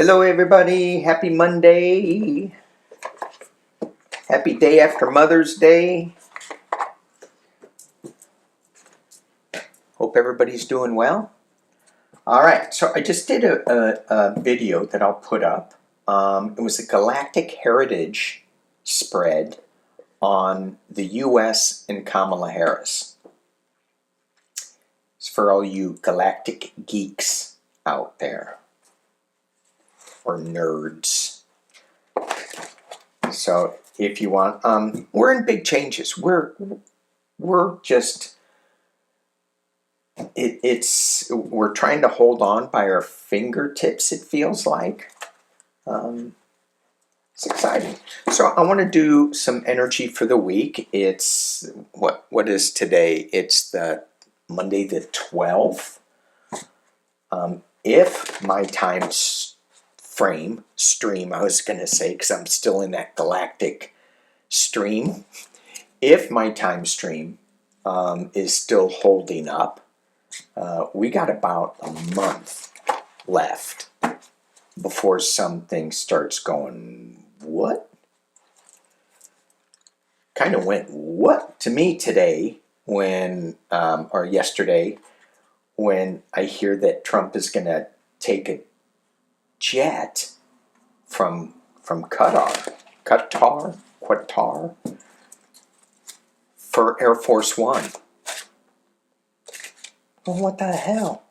Hello everybody, happy Monday. Happy day after Mother's Day. Hope everybody's doing well. Alright, so I just did a video that I'll put up. It was a galactic heritage spread on the US and Kamala Harris. It's for all you galactic geeks out there. Or nerds. So if you want, we're in big changes. We're just we're trying to hold on by our fingertips, it feels like. It's exciting. So I want to do some energy for the week. It's what is today? It's the Monday the 12th. If my time stream, I was going to say, because I'm still in that galactic stream. If my time stream is still holding up, we got about a month left before something starts going, what? Kind of went, what? To me today, when, or yesterday, when I hear that Trump is going to take a jet from Qatar for Air Force One. Well, what the hell?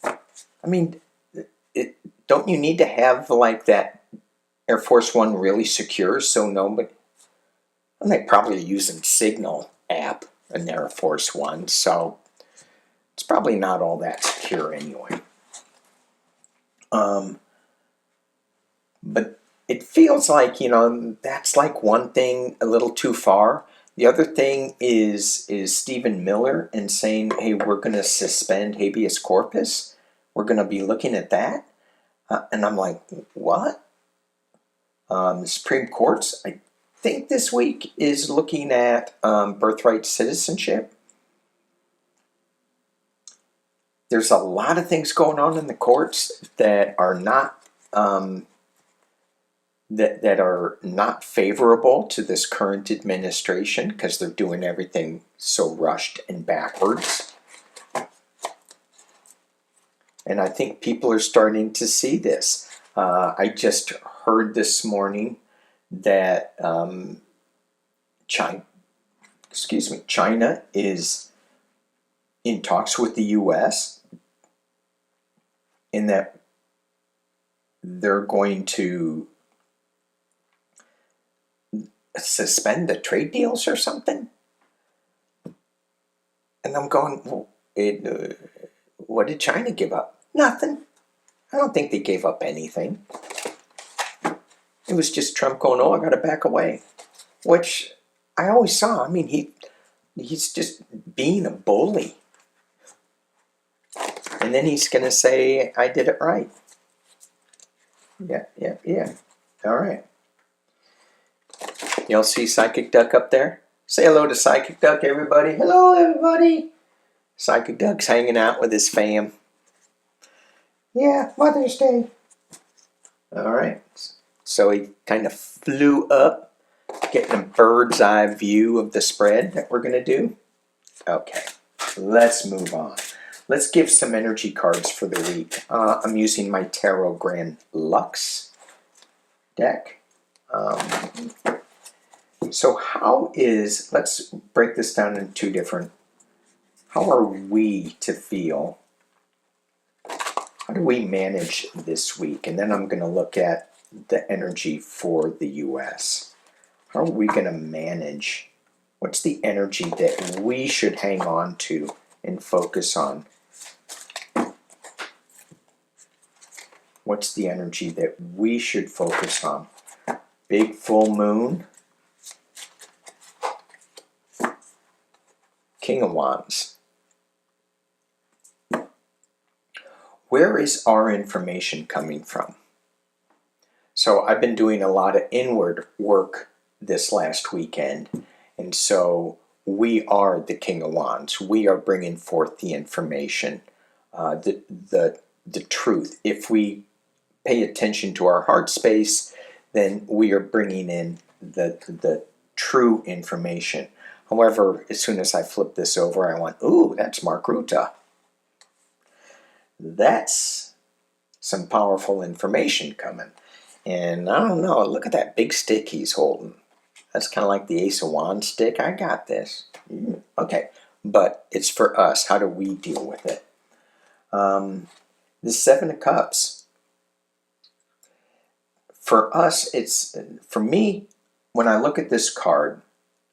I mean, don't you need to have like that Air Force One really secure so nobody? And they probably are using Signal app in Air Force One, so it's probably not all that secure anyway. But it feels like, that's like one thing a little too far. The other thing is Stephen Miller and saying, hey, we're going to suspend habeas corpus. We're going to be looking at that. And I'm like, what? The Supreme Court's, I think this week, is looking at birthright citizenship. There's a lot of things going on in the courts that are not that are not favorable to this current administration because they're doing everything so rushed and backwards. And I think people are starting to see this. I just heard this morning that China is in talks with the U.S. in that they're going to suspend the trade deals or something. And I'm going, well, what did China give up? Nothing. I don't think they gave up anything. It was just Trump going, oh, I got to back away. Which I always saw. I mean, he's just being a bully. And then he's going to say, I did it right. Yeah. All right. Y'all see Psychic Duck up there? Say hello to Psychic Duck, everybody. Hello, everybody. Psychic Duck's hanging out with his fam. Yeah, Mother's Day. All right. So he kind of flew up, getting a bird's eye view of the spread that we're going to do. Okay, let's move on. Let's give some energy cards for the week. I'm using my Tarot Grand Lux deck. So let's break this down into two different, how are we to feel? How do we manage this week? And then I'm going to look at the energy for the U.S. How are we going to manage? What's the energy that we should hang on to and focus on? What's the energy that we should focus on? Big full moon. King of Wands. Where is our information coming from? So I've been doing a lot of inward work this last weekend, and so we are the King of Wands. We are bringing forth the information, the truth. If we pay attention to our heart space, then we are bringing in the true information. However, as soon as I flip this over, I went, ooh, that's Mark Ruta. That's some powerful information coming. And I don't know, look at that big stick he's holding. That's kind of like the Ace of Wands stick. I got this. Okay, but it's for us. How do we deal with it? The Seven of Cups. For us, for me, when I look at this card,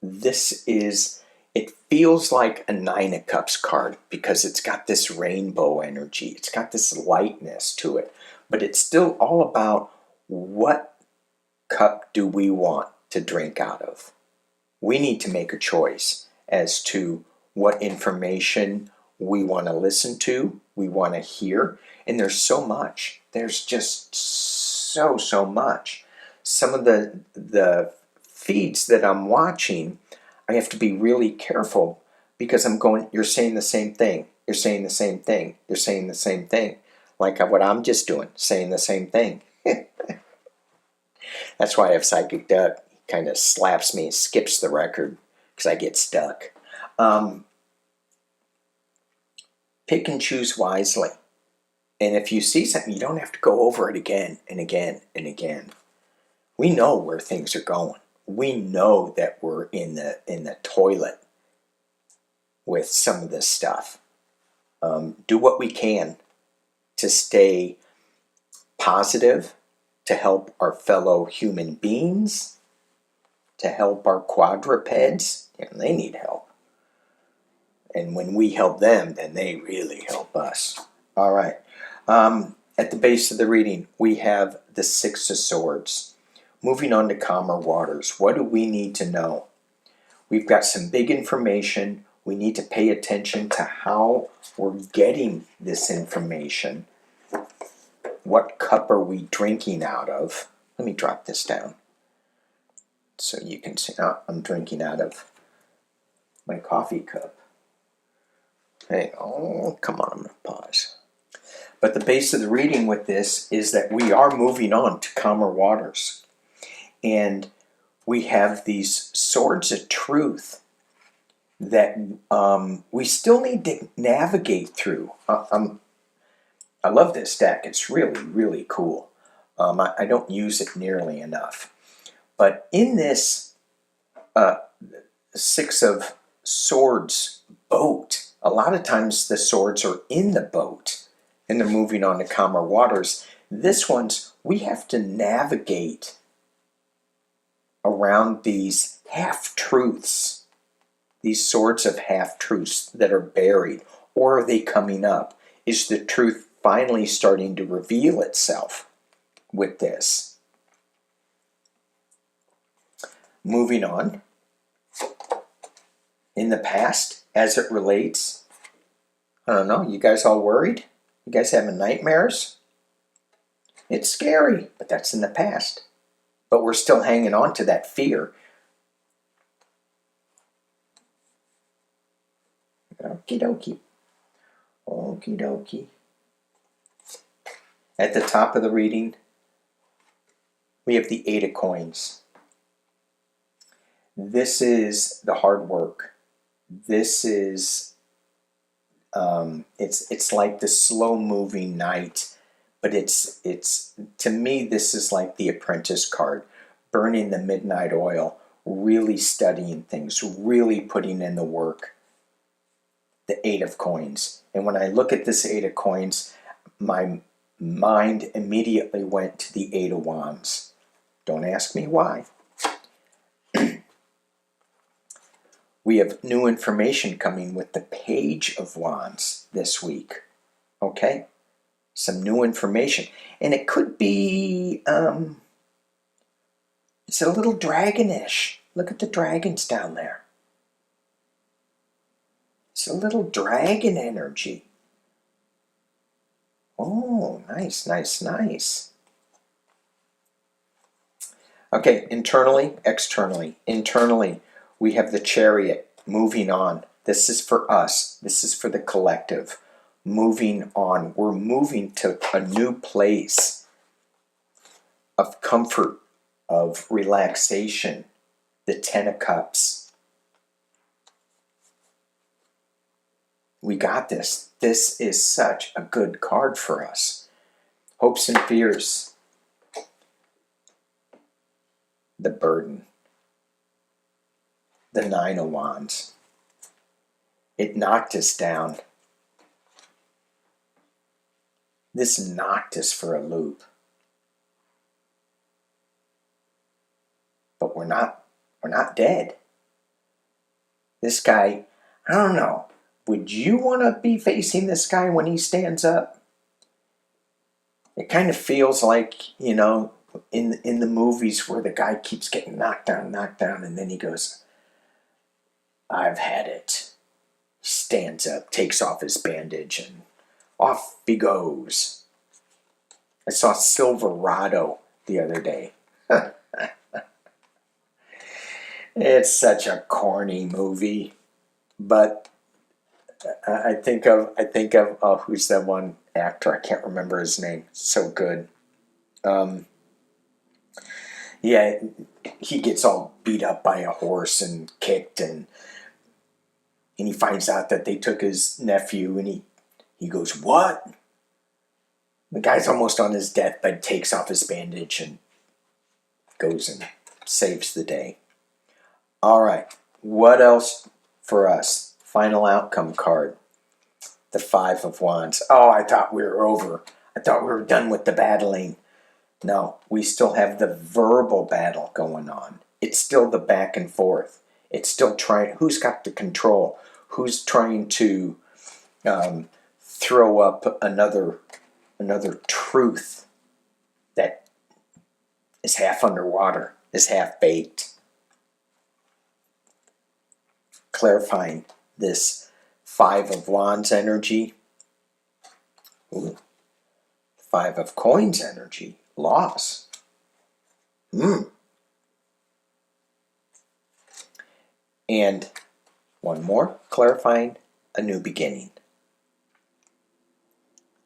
it feels like a Nine of Cups card because it's got this rainbow energy. It's got this lightness to it. But it's still all about what cup do we want to drink out of. We need to make a choice as to what information we want to listen to, we want to hear. And there's so much. There's just so much. Some of the feeds that I'm watching, I have to be really careful because I'm going, you're saying the same thing. You're saying the same thing. You're saying the same thing. Like what I'm just doing, saying the same thing. That's why I have PsychicDuck. He kind of slaps me and skips the record because I get stuck. Pick and choose wisely. And if you see something, you don't have to go over it again and again and again. We know where things are going. We know that we're in the toilet with some of this stuff. Do what we can to stay positive, to help our fellow human beings, to help our quadrupeds. They need help. And when we help them, then they really help us. All right. At the base of the reading, we have the Six of Swords. Moving on to calmer waters. What do we need to know? We've got some big information. We need to pay attention to how we're getting this information. What cup are we drinking out of? Let me drop this down so you can see. I'm drinking out of my coffee cup. Hey, oh, come on, I'm going to pause. But the base of the reading with this is that we are moving on to calmer waters. And we have these swords of truth that we still need to navigate through. I love this deck. It's really, really cool. I don't use it nearly enough. But in this Six of Swords boat, a lot of times the swords are in the boat and they're moving on to calmer waters. This one's, we have to navigate around these half-truths, these swords of half-truths that are buried, or are they coming up? Is the truth finally starting to reveal itself with this? Moving on. In the past, as it relates, I don't know, you guys all worried? You guys having nightmares? It's scary, but that's in the past. But we're still hanging on to that fear. Okie dokie. Okie dokie. At the top of the reading, we have the Eight of Coins. This is the hard work. This is, it's like the slow-moving night. But it's to me, this is like the Apprentice card, burning the midnight oil, really studying things, really putting in the work. The Eight of Coins. And when I look at this Eight of Coins, my mind immediately went to the Eight of Wands. Don't ask me why. We have new information coming with the Page of Wands this week. Okay? Some new information. And it could be, it's a little dragonish. Look at the dragons down there. It's a little dragon energy. Oh, nice, nice, nice. Okay, internally, externally. Internally, we have the Chariot moving on. This is for us. This is for the collective. Moving on. We're moving to a new place. of comfort, of relaxation, the Ten of Cups. We got this. This is such a good card for us. Hopes and fears. The burden. The Nine of Wands. It knocked us down. This knocked us for a loop. But we're not dead. This guy, I don't know. Would you want to be facing this guy when he stands up? It kind of feels like, you know, in the movies where the guy keeps getting knocked down, and then he goes, I've had it. He stands up, takes off his bandage, and off he goes. I saw Silverado the other day. It's such a corny movie, but I think of who's that one actor? I can't remember his name. So good. Yeah, he gets all beat up by a horse and kicked, and he finds out that they took his nephew, and he goes, what? The guy's almost on his deathbed, takes off his bandage and goes and saves the day. All right, what else for us? Final outcome card. The Five of Wands. Oh, I thought we were over. I thought we were done with the battling. No, we still have the verbal battle going on. It's still the back and forth. It's still trying, who's got the control? Who's trying to throw up another truth that is half underwater, is half baked? Clarifying this Five of Wands energy. Ooh. Five of Coins energy. Loss. And one more, clarifying a new beginning.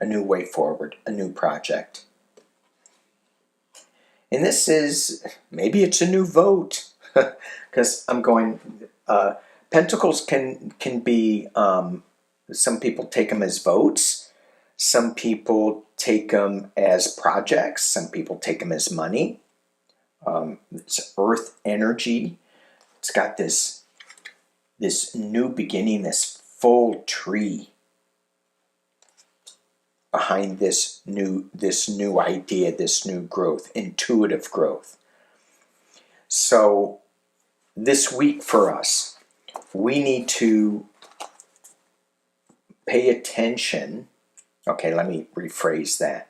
A new way forward, a new project. And this is, maybe it's a new vote. Because I'm going, Pentacles can be, some people take them as votes. Some people take them as projects. Some people take them as money. It's earth energy. It's got this new beginning, this full tree behind this new idea, this new growth, intuitive growth. So this week for us, we need to pay attention. Okay, let me rephrase that.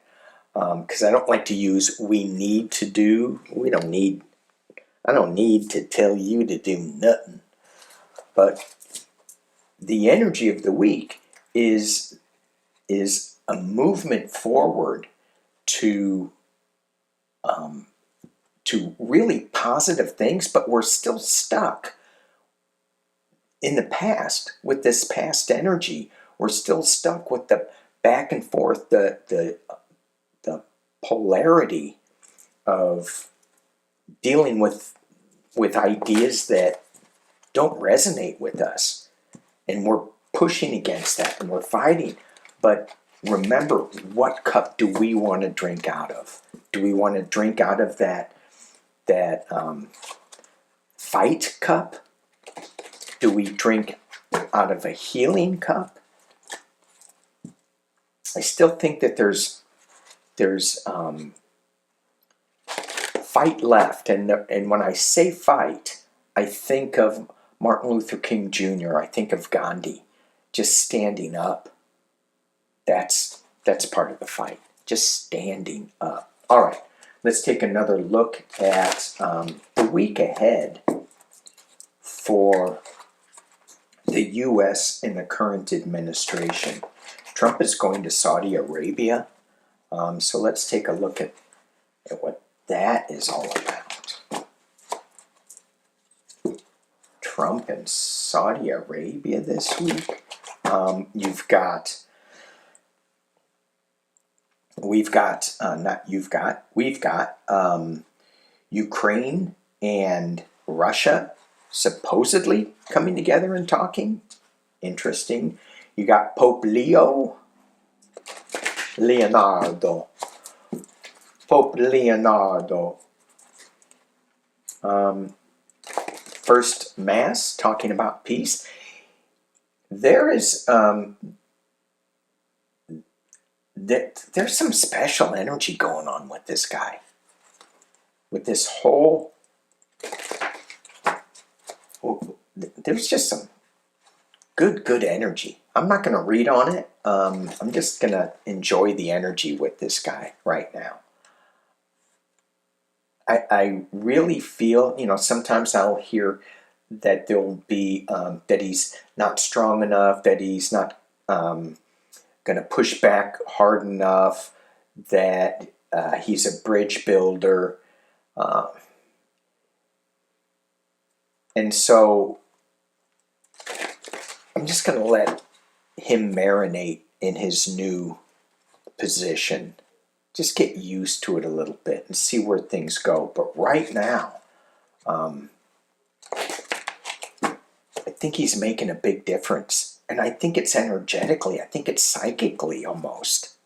Because I don't like to use we need to do. I don't need to tell you to do nothing. But the energy of the week is a movement forward to really positive things, but we're still stuck in the past with this past energy. We're still stuck with the back and forth, the polarity of dealing with ideas that don't resonate with us, and we're pushing against that and we're fighting. But remember, what cup do we want to drink out of? Do we want to drink out of that fight cup? Do we drink out of a healing cup? I still think that there's fight left, and when I say fight, I think of Martin Luther King Jr. I think of Gandhi, just standing up. That's part of the fight, just standing up. All right, let's take another look at the week ahead for the U.S. and the current administration. Trump is going to Saudi Arabia, so let's take a look at what that is all about. Trump and Saudi Arabia this week. You've got we've got, not you've got, we've got Ukraine and Russia supposedly coming together and talking. Interesting. You got Pope Leonardo. Pope Leonardo. First Mass talking about peace. There is there's some special energy going on with this guy. With this whole, there's just some good energy. I'm not going to read on it. I'm just going to enjoy the energy with this guy right now. I really feel, you know, sometimes I'll hear that there'll be, that he's not strong enough, that he's not going to push back hard enough, that he's a bridge builder. And so I'm just going to let him marinate in his new position. Just get used to it a little bit and see where things go. But right now, I think he's making a big difference. And I think it's energetically. I think it's psychically almost.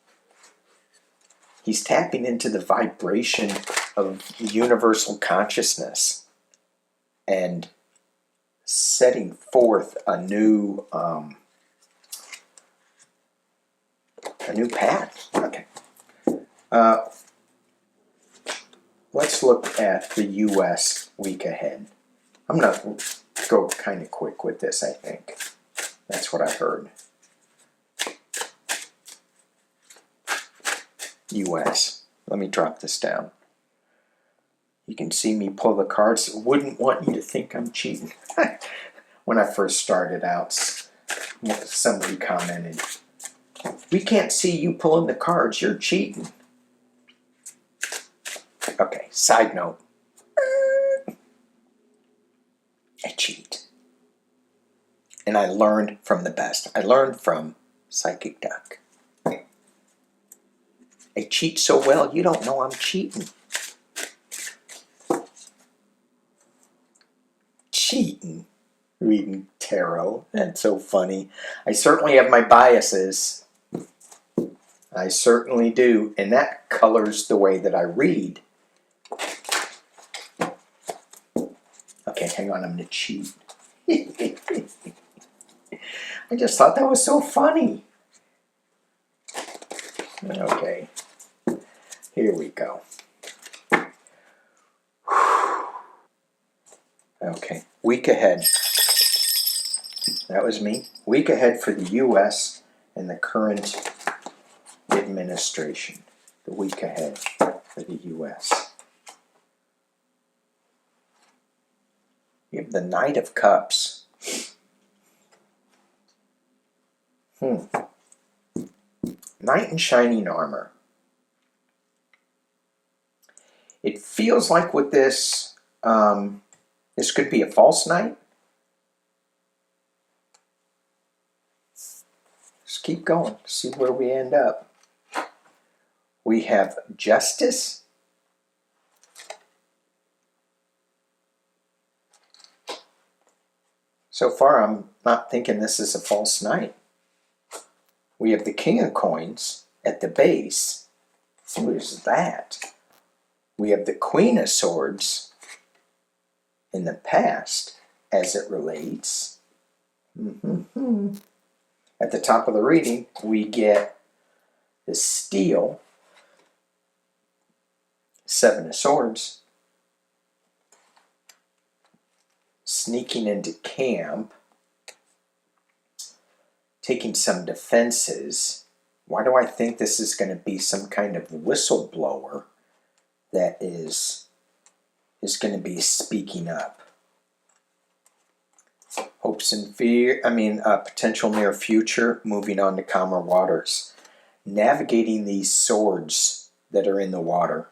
He's tapping into the vibration of universal consciousness and setting forth a new path. Okay. Let's look at the U.S. week ahead. I'm going to go kind of quick with this, I think. That's what I heard. U.S. Let me drop this down. You can see me pull the cards. Wouldn't want you to think I'm cheating. When I first started out, somebody commented, "We can't see you pulling the cards. You're cheating." Okay, side note. I cheat. And I learned from the best. I learned from PsychicDuck. I cheat so well, you don't know I'm cheating. Cheating. Reading tarot. That's so funny. I certainly have my biases. I certainly do. And that colors the way that I read. Okay, hang on, I'm going to cheat. I just thought that was so funny. Okay, here we go. Okay, week ahead. That was me. Week ahead for the U.S. and the current administration. The week ahead for the U.S. You have the Knight of Cups. Knight in shining armor. It feels like with this, this could be a false knight. Just keep going. See where we end up. We have Justice. So far, I'm not thinking this is a false knight. We have the King of Coins at the base. Who is that? We have the Queen of Swords in the past as it relates. At the top of the reading, we get the Steel, Seven of Swords, sneaking into camp, taking some defenses. Why do I think this is going to be some kind of whistleblower that is going to be speaking up? Hopes and fear, potential near future, moving on to calmer waters. Navigating these swords that are in the water.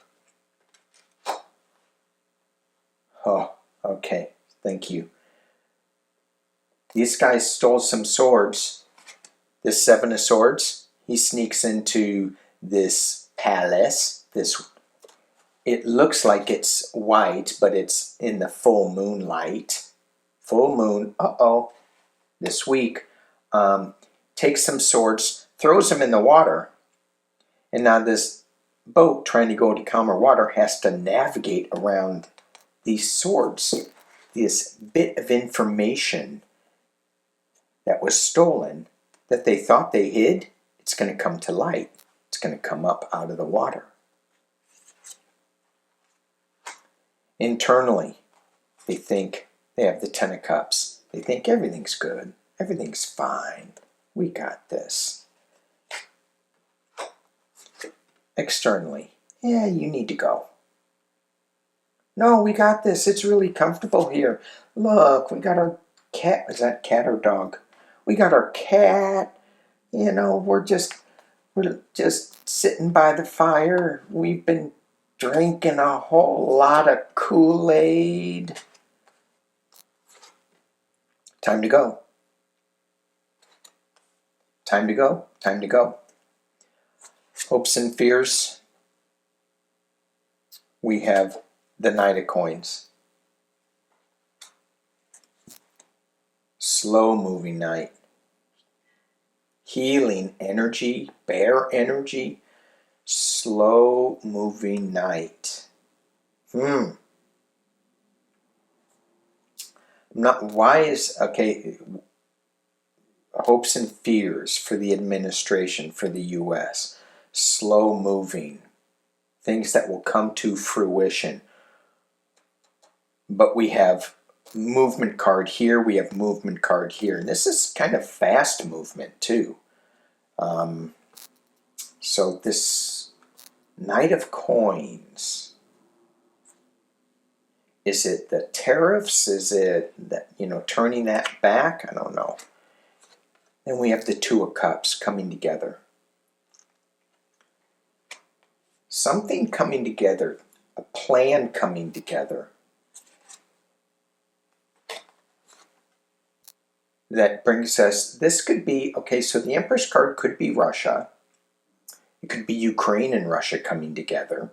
Oh, okay, thank you. These guys stole some swords. This Seven of Swords, he sneaks into this palace. It looks like it's white, but it's in the full moonlight. Full moon, this week. Takes some swords, throws them in the water. And now this boat trying to go to calmer water has to navigate around these swords. This bit of information that was stolen that they thought they hid, it's going to come to light. It's going to come up out of the water. Internally, they think they have the Ten of Cups. They think everything's good. Everything's fine. We got this. Externally, yeah, you need to go. No, we got this. It's really comfortable here. Look, we got our cat. Is that cat or dog? We got our cat. You know, we're just sitting by the fire. We've been drinking a whole lot of Kool-Aid. Time to go. Time to go. Time to go. Hopes and fears. We have the Knight of Coins. Slow moving Knight. Healing energy, bear energy. Slow moving Knight. Hopes and fears for the administration, for the U.S. Slow moving. Things that will come to fruition. But we have movement card here, we have movement card here. And this is kind of fast movement too. So this Knight of Coins, is it the tariffs? Is it that, turning that back? I don't know. Then we have the Two of Cups coming together. Something coming together, a plan coming together. That brings us, this could be, so the Empress card could be Russia. It could be Ukraine and Russia coming together.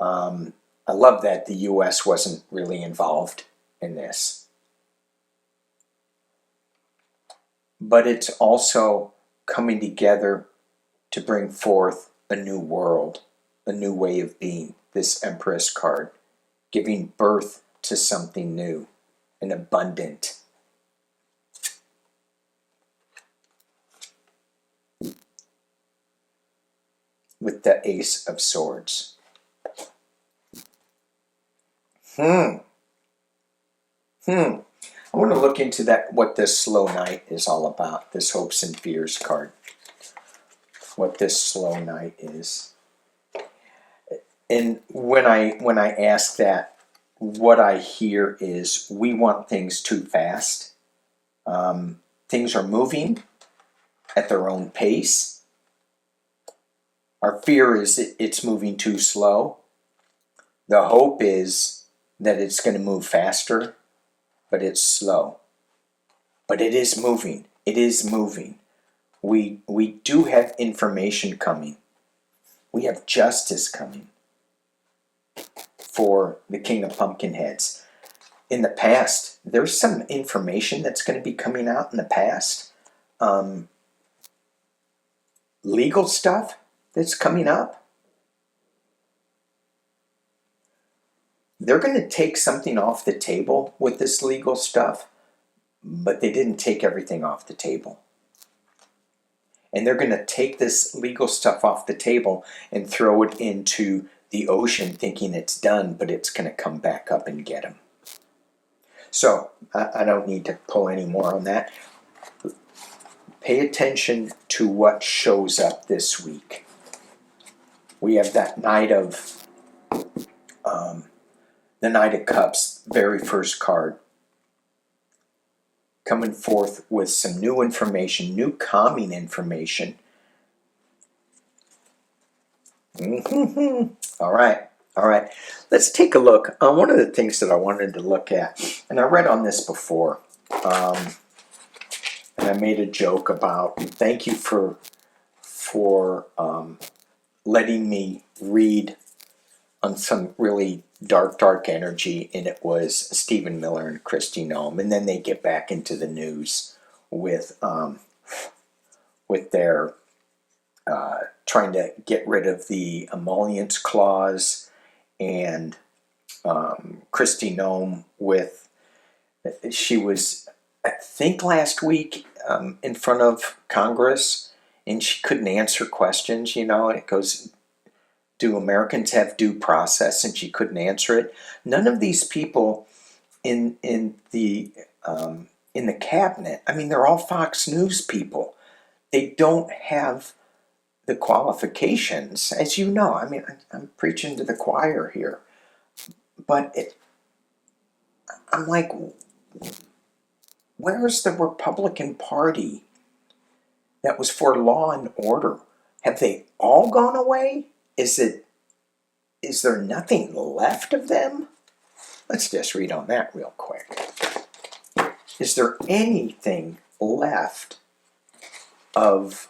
I love that the U.S. wasn't really involved in this. But it's also coming together to bring forth a new world, a new way of being, this Empress card, giving birth to something new and abundant. With the Ace of Swords. I want to look into that, what this Slow Knight is all about, this Hopes and Fears card. What this Slow Knight is. And when I ask that, what I hear is we want things too fast. Things are moving at their own pace. Our fear is it's moving too slow. The hope is that it's going to move faster, but it's slow. But it is moving. It is moving. We do have information coming. We have justice coming for the King of Pumpkinheads. In the past, there's some information that's going to be coming out in the past. Legal stuff that's coming up. They're going to take something off the table with this legal stuff, but they didn't take everything off the table. And they're going to take this legal stuff off the table and throw it into the ocean thinking it's done, but it's going to come back up and get them. So, I don't need to pull any more on that. Pay attention to what shows up this week. We have that Knight of the Knight of Cups, very first card, coming forth with some new information, new calming information. All right. Let's take a look. One of the things that I wanted to look at, and I read on this before, and I made a joke about, thank you for letting me read on some really dark energy, and it was Stephen Miller and Kristi Noem, and then they get back into the news with their trying to get rid of the emollients clause, and Kristi Noem she was, I think, last week in front of Congress, and she couldn't answer questions. You know, it goes, do Americans have due process? And she couldn't answer it. None of these people in the cabinet, I mean, they're all Fox News people. They don't have the qualifications, as you know. I mean, I'm preaching to the choir here, but I'm like, where's the Republican Party that was for law and order? Have they all gone away? Is there nothing left of them? Let's just read on that real quick. Is there anything left of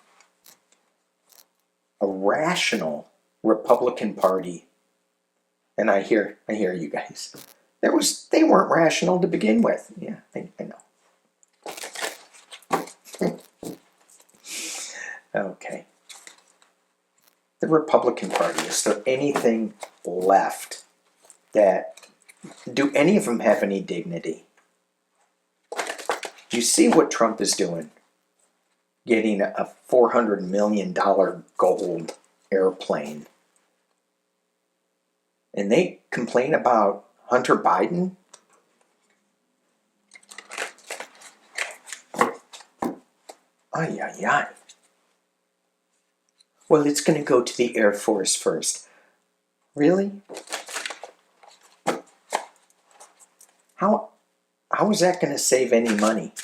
a rational Republican Party? And I hear you guys. They weren't rational to begin with. Yeah, I know. Okay. The Republican Party, is there anything left do any of them have any dignity? Do you see what Trump is doing? Getting a $400 million gold airplane. And they complain about Hunter Biden? Ay, ay, ay. Well, it's going to go to the Air Force first. Really? How is that going to save any money?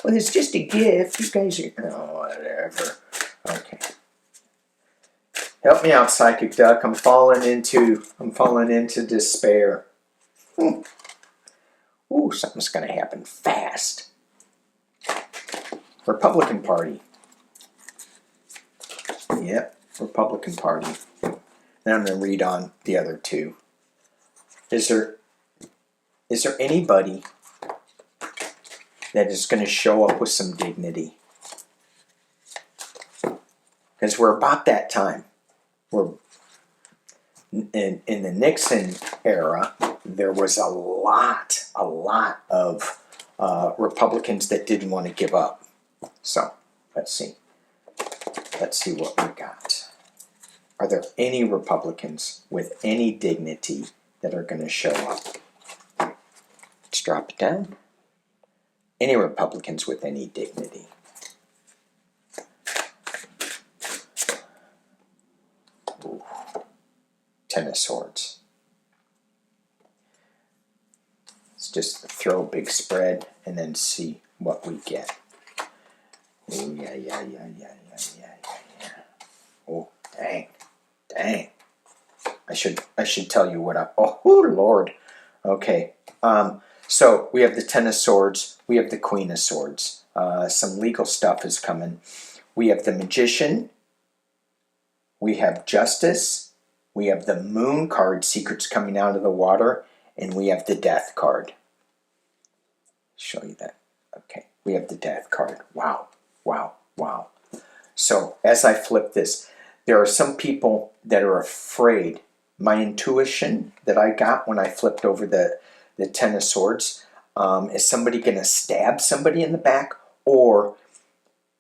Well, it's just a gift. You guys are, oh, whatever. Okay. Help me out, Psychic Duck. I'm falling into despair. Ooh, something's going to happen fast. Republican Party. Yep, Republican Party. Now I'm going to read on the other two. Is there anybody that is going to show up with some dignity? Because we're about that time. We're in the Nixon era. There was a lot of Republicans that didn't want to give up. So let's see what we got. Are there any Republicans with any dignity that are going to show up? Let's drop it down. Any Republicans with any dignity? Ooh. Ten of Swords. Let's just throw a big spread and then see what we get. Oh, yeah. Oh, dang. I should tell you what oh, Lord. Okay. So we have the Ten of Swords. We have the Queen of Swords. Some legal stuff is coming. We have the Magician. We have Justice. We have the Moon card, Secrets Coming Out of the Water. And we have the Death card. Show you that. Okay. We have the Death card. Wow. So as I flip this, there are some people that are afraid. My intuition that I got when I flipped over the Ten of Swords, is somebody going to stab somebody in the back, or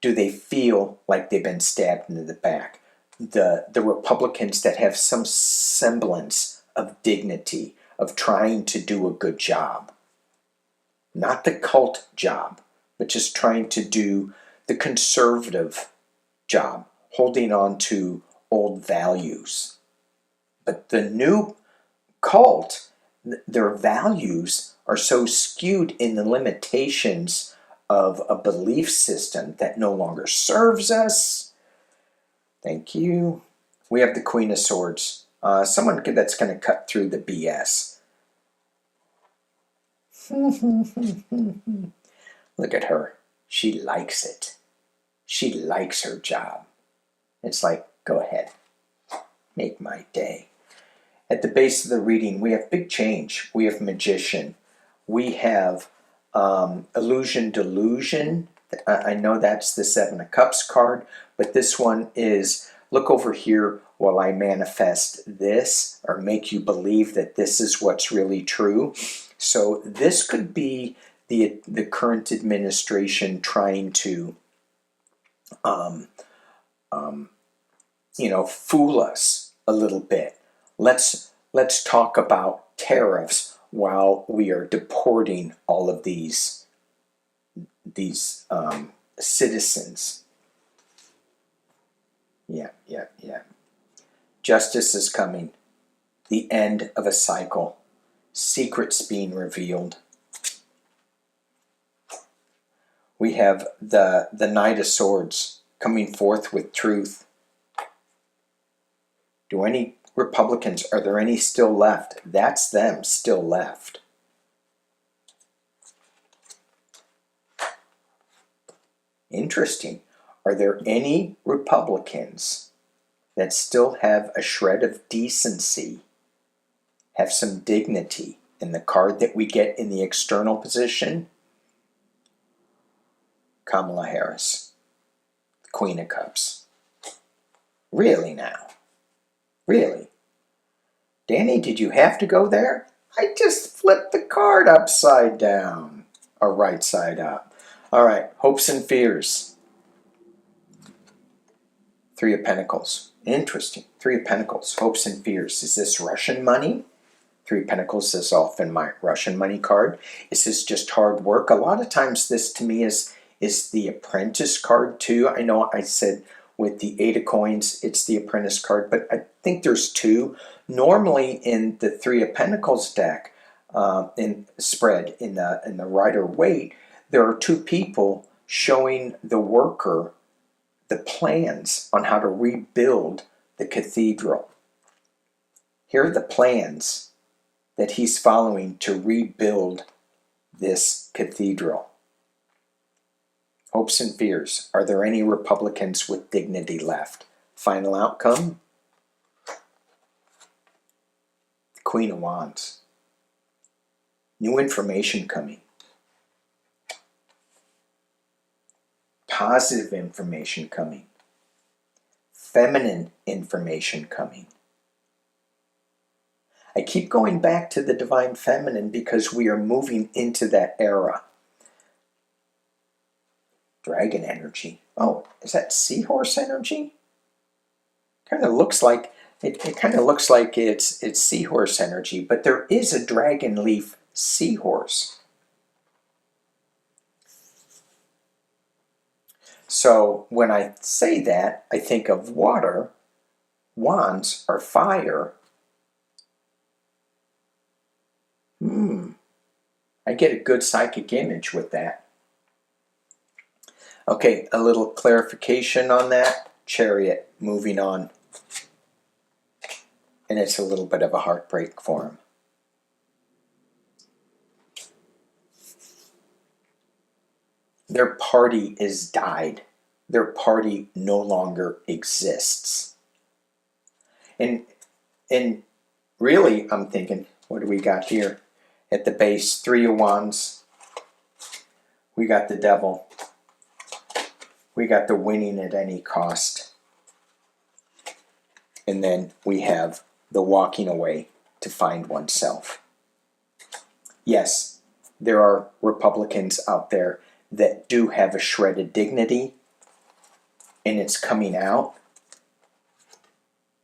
do they feel like they've been stabbed in the back? The Republicans that have some semblance of dignity, of trying to do a good job. Not the cult job, but just trying to do the conservative job, holding on to old values. But the new cult, their values are so skewed in the limitations of a belief system that no longer serves us. Thank you. We have the Queen of Swords. Someone that's going to cut through the BS. Look at her. She likes it. She likes her job. It's like, go ahead. Make my day. At the base of the reading, we have big change. We have magician. We have illusion delusion. I know that's the Seven of Cups card, but this one is look over here while I manifest this, or make you believe that this is what's really true. So this could be the current administration trying to fool us a little bit. Let's talk about tariffs while we are deporting all of these citizens. Yeah. Justice is coming. The end of a cycle. Secrets being revealed. We have the Knight of Swords coming forth with truth. Do any Republicans, are there any still left? That's them still left. Interesting. Are there any Republicans that still have a shred of decency, have some dignity? In the card that we get in the external position, Kamala Harris, the Queen of Cups. Really now? Really? Danny, did you have to go there? I just flipped the card upside down, or right side up. All right, hopes and fears. Three of Pentacles. Interesting. Three of Pentacles, hopes and fears. Is this Russian money? Three of Pentacles is often my Russian money card. Is this just hard work? A lot of times this to me is the Apprentice card too. I know I said with the Eight of Coins it's the Apprentice card, but I think there's two. Normally in the Three of Pentacles deck, in the Rider-Waite, there are two people showing the worker the plans on how to rebuild the cathedral. Here are the plans that he's following to rebuild this cathedral. Hopes and fears. Are there any Republicans with dignity left? Final outcome? The Queen of Wands. New information coming. Positive information coming. Feminine information coming. I keep going back to the Divine Feminine because we are moving into that era. Dragon energy. Oh, is that seahorse energy? Kind of looks like it kind of looks like it's seahorse energy, but there is a dragon leaf seahorse. So when I say that, I think of water. Wands are fire. I get a good psychic image with that. Okay, a little clarification on that. Chariot, moving on. And it's a little bit of a heartbreak for him. Their party is died. Their party no longer exists. And really, I'm thinking, what do we got here? At the base, Three of Wands. We got the Devil. We got the winning at any cost. And then we have the walking away to find oneself. Yes, there are Republicans out there that do have a shred of dignity, and it's coming out.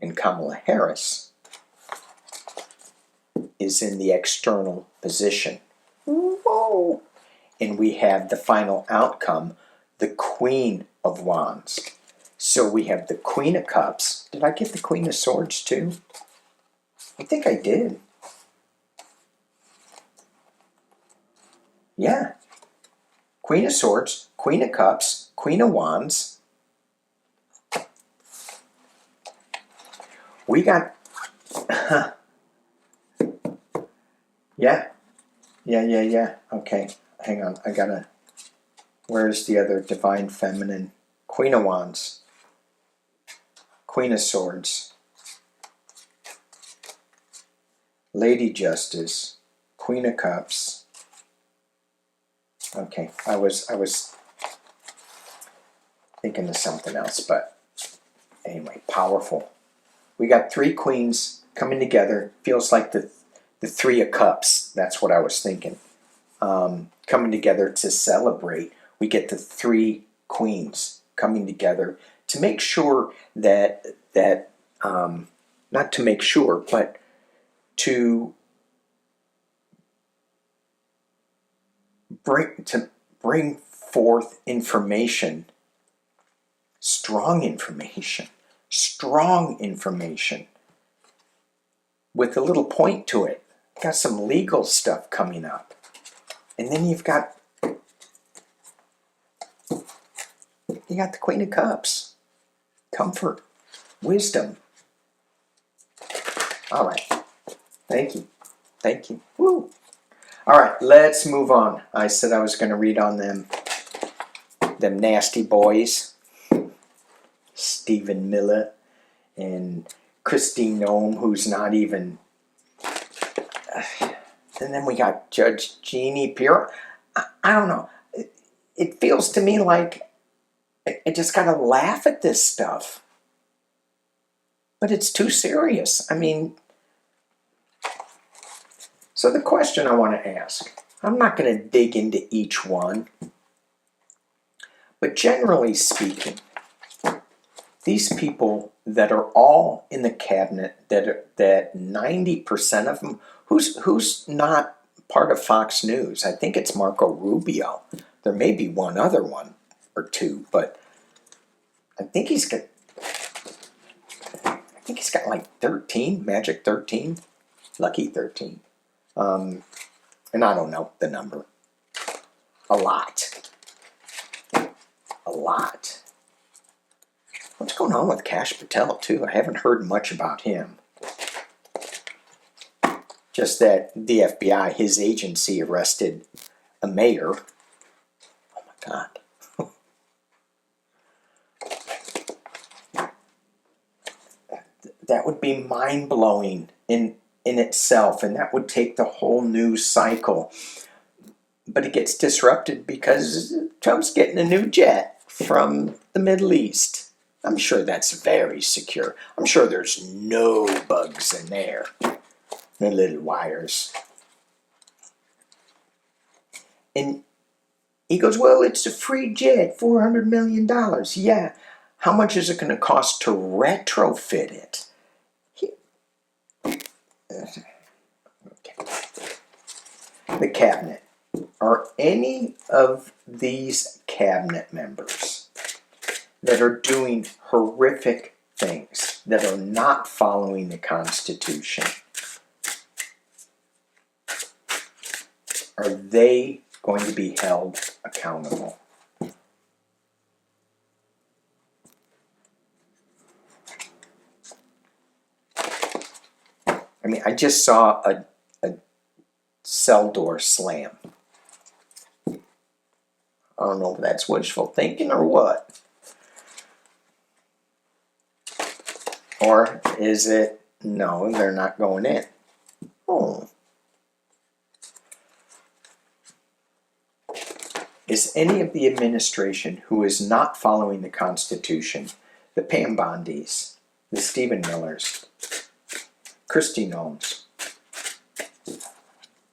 And Kamala Harris is in the external position. Whoa! And we have the final outcome, the Queen of Wands. So we have the Queen of Cups. Did I get the Queen of Swords too? I think I did. Yeah. Queen of Swords, Queen of Cups, Queen of Wands. We got... Yeah. Okay, hang on. I gotta... Where's the other Divine Feminine? Queen of Wands. Queen of Swords. Lady Justice, Queen of Cups. Okay, I was thinking of something else, but anyway, powerful. We got 3 queens coming together. Feels like the 3 of Cups. That's what I was thinking. Coming together to celebrate. We get the 3 queens coming together to make sure that not to make sure, but to bring forth information, strong information with a little point to it. Got some legal stuff coming up. And then you got the Queen of Cups. Comfort, wisdom. All right. Thank you. Thank you. Woo. All right, let's move on. I said I was going to read on them nasty boys. Stephen Miller and Christine Nome, who's not even... And then we got Judge Jeannie Pirro. I don't know. It feels to me like I just got to laugh at this stuff. But it's too serious. I mean... So the question I want to ask, I'm not going to dig into each one, but generally speaking, these people that are all in the cabinet, that 90% of them, who's not part of Fox News? I think it's Marco Rubio. There may be one other one or two, but I think he's got like 13, magic 13, lucky 13. And I don't know the number. A lot. What's going on with Kash Patel, too? I haven't heard much about him. Just that the FBI, his agency, arrested a mayor. Oh, my God. That would be mind-blowing in itself, and that would take the whole news cycle. But it gets disrupted because Trump's getting a new jet from the Middle East. I'm sure that's very secure. I'm sure there's no bugs in there. The little wires. And he goes, well, it's a free jet, $400 million. Yeah. How much is it going to cost to retrofit it? Okay. The cabinet. Are any of these cabinet members that are doing horrific things, that are not following the Constitution, are they going to be held accountable? I mean, I just saw a cell door slam. I don't know if that's wishful thinking or what. Or is it, no, they're not going in. Oh. Is any of the administration who is not following the Constitution, the Pam Bondis, the Stephen Millers, Kristi Noems,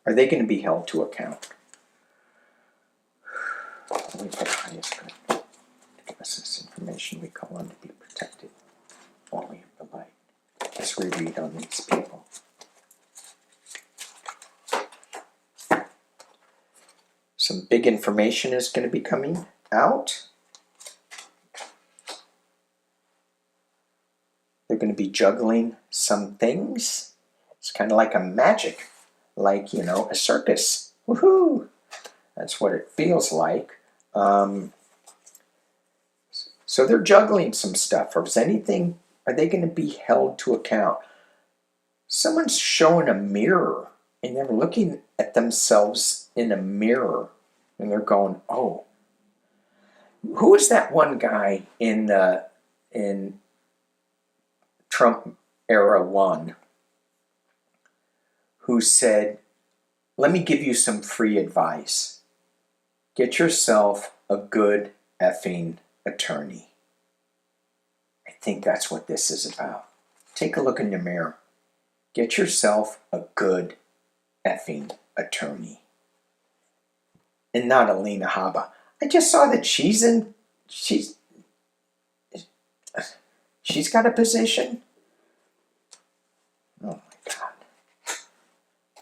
are they going to be held to account? Let me put highest good. To give us this information we call on to be protected. Only of the light. Let's reread on these people. Some big information is going to be coming out. They're going to be juggling some things. It's kind of like a magic, like, you know, a circus. Woohoo! That's what it feels like. So they're juggling some stuff. Or is anything, are they going to be held to account? Someone's showing a mirror and they're looking at themselves in a mirror and they're going, oh, who is that one guy in Trump era 1 who said, let me give you some free advice. Get yourself a good effing attorney. I think that's what this is about. Take a look in the mirror. Get yourself a good effing attorney. And not Alina Habba. I just saw that she's got a position. Oh my God.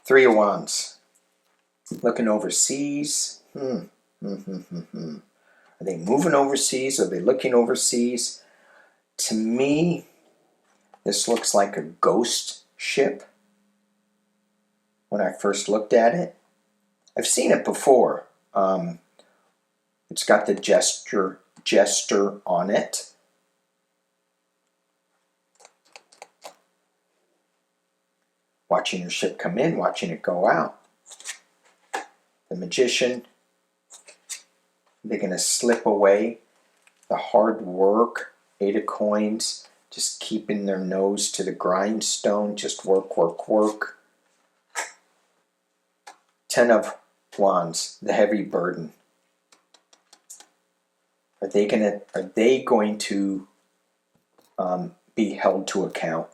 Three of Wands. Looking overseas. Are they moving overseas? Are they looking overseas? To me, this looks like a ghost ship. When I first looked at it, I've seen it before. It's got the jester on it. Watching your ship come in, watching it go out. The Magician. They're going to slip away. The hard work, 8 of Coins, just keeping their nose to the grindstone, just work, work, work. 10 of Wands, the heavy burden. Are they going to be held to account?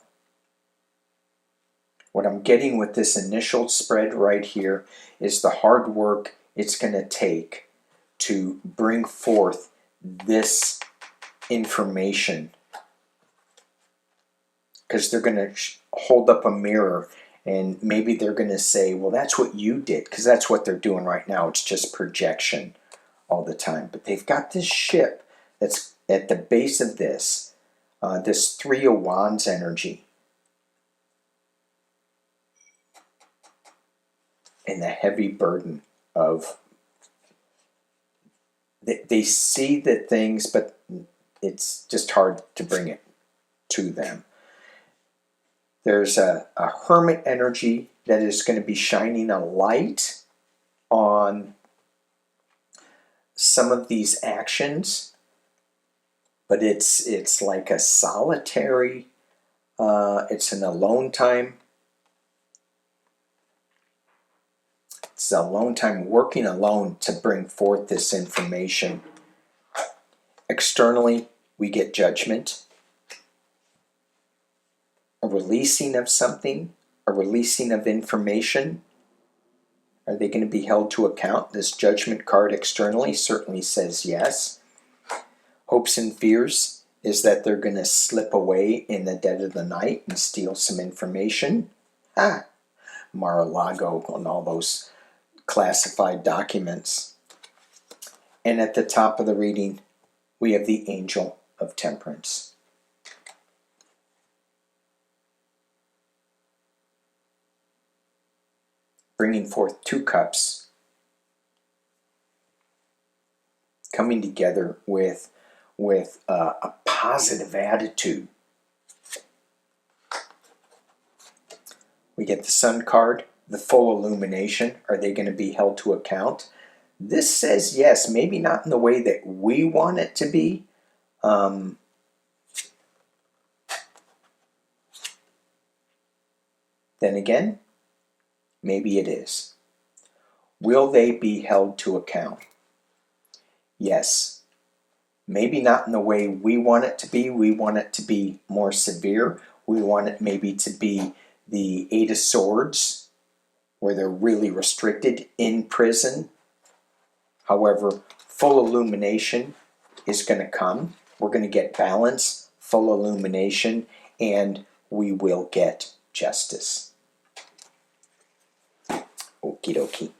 What I'm getting with this initial spread right here is the hard work it's going to take to bring forth this information. Because they're going to hold up a mirror and maybe they're going to say, well, that's what you did. Because that's what they're doing right now. It's just projection all the time. But they've got this ship that's at the base of this, this 3 of Wands energy. And the heavy burden of, they see the things, but it's just hard to bring it to them. There's a hermit energy that is going to be shining a light on some of these actions, but it's like a solitary, it's an alone time. It's a alone time, working alone to bring forth this information. Externally, we get judgment, a releasing of something, a releasing of information. Are they going to be held to account? This Judgment card externally certainly says yes. Hopes and fears is that they're going to slip away in the dead of the night and steal some information. Mar-a-Lago and all those classified documents. And at the top of the reading, we have the Angel of Temperance. Bringing forth 2 cups, coming together with a positive attitude. We get the Sun card, the full illumination. Are they going to be held to account? This says yes, maybe not in the way that we want it to be. Then again, maybe it is. Will they be held to account? Yes. Maybe not in the way we want it to be. We want it to be more severe. We want it maybe to be the 8 of Swords, where they're really restricted in prison. However, full illumination is going to come. We're going to get balance, full illumination, and we will get justice. Okie dokie.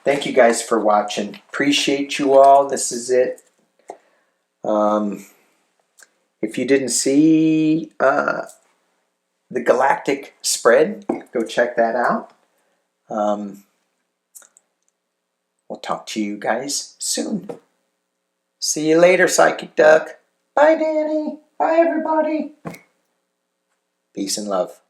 Thank you guys for watching. Appreciate you all. This is it. If you didn't see the galactic spread, go check that out. We'll talk to you guys soon. See you later, Psychic Duck. Bye, Danny. Bye, everybody. Peace and love.